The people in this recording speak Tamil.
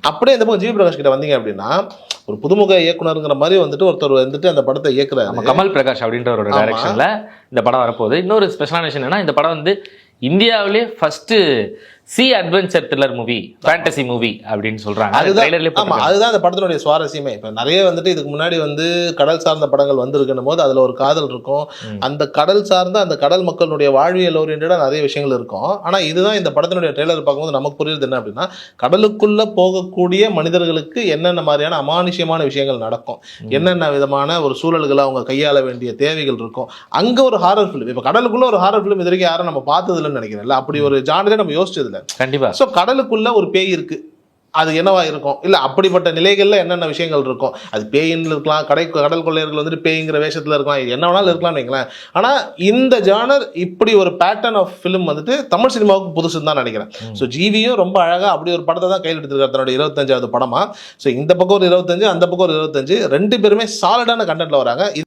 அப்படியே இந்த பக்கம் ஜிவி பிரகாஷ் கிட்ட வந்தீங்க அப்படின்னா ஒரு புதுமுக இயக்குனருங்கிற மாதிரி வந்துட்டு ஒருத்தர் வந்துட்டு அந்த படத்தை இயக்குறாரு. கமல் பிரகாஷ் அப்படின்ற ஒரு டைரக்ஷன்ல இந்த படம் வரப்போகுது. இன்னொரு ஸ்பெஷலான விஷயம் என்னன்னா, இந்த படம் வந்து இந்தியாவிலே first C adventure thriller movie, fantasy movie அப்படின்னு சொல்றாங்க. அதுதான் அந்த படத்தினுடைய சுவாரஸ்யமே. இப்ப நிறைய வந்துட்டு இதுக்கு முன்னாடி வந்து கடல் சார்ந்த படங்கள் வந்திருக்கணும் போது அதுல ஒரு காதல் இருக்கும், அந்த கடல் சார்ந்த அந்த கடல் மக்களுடைய வாழ்வியல் ஓரியன்டா நிறைய விஷயங்கள் இருக்கும். ஆனா இதுதான் இந்த படத்தினுடைய ட்ரெய்லர் பார்க்கும்போது நமக்கு புரியுது என்ன அப்படின்னா, கடலுக்குள்ள போகக்கூடிய மனிதர்களுக்கு என்னென்ன மாதிரியான அமானுஷ்யமான விஷயங்கள் நடக்கும், என்னென்ன விதமான ஒரு சூழல்களை அவங்க கையாள வேண்டிய தேவைகள் இருக்கும். அங்க ஒரு ஹாரர் ஃபிலிம், இப்ப கடலுக்குள்ள ஒரு ஹாரர் ஃபிலிம் இது வரைக்கும் யாரும் நம்ம பார்த்ததுன்னு நினைக்கிறேன். அப்படி ஒரு ஜானரே நம்ம யோசிச்சது. கண்டிப்பா. சோ கடலுக்குள்ள ஒரு பேய் இருக்கு, அது என்னவா இருக்கும், இல்ல அப்படிப்பட்ட நிலைகள்ல என்னென்ன விஷயங்கள் இருக்கும், அது பேயின்னு இருக்கலாம், கடல் கொள்ளையர்கள் வந்துட்டு பேய்ங்கிற வேஷத்துல இருக்கலாம், என்ன வேணாலும் இருக்கலாம் வைங்களேன். ஆனா இந்த ஜானர் இப்படி ஒரு பேட்டர்ன் ஆஃப் ஃபிலிம் வந்துட்டு தமிழ் சினிமாவுக்கு புதுசுன்னு தான் நினைக்கிறேன். ஸோ ஜிவியும் ரொம்ப அழகா அப்படி ஒரு படத்தை தான் கையில் எடுத்திருக்காரு தன்னோட 25வது படமா. ஸோ இந்த பக்கம் ஒரு 25, அந்த பக்கம் ஒரு 25, ரெண்டு பேருமே சாலிடான கண்டென்ட்ல வராங்க.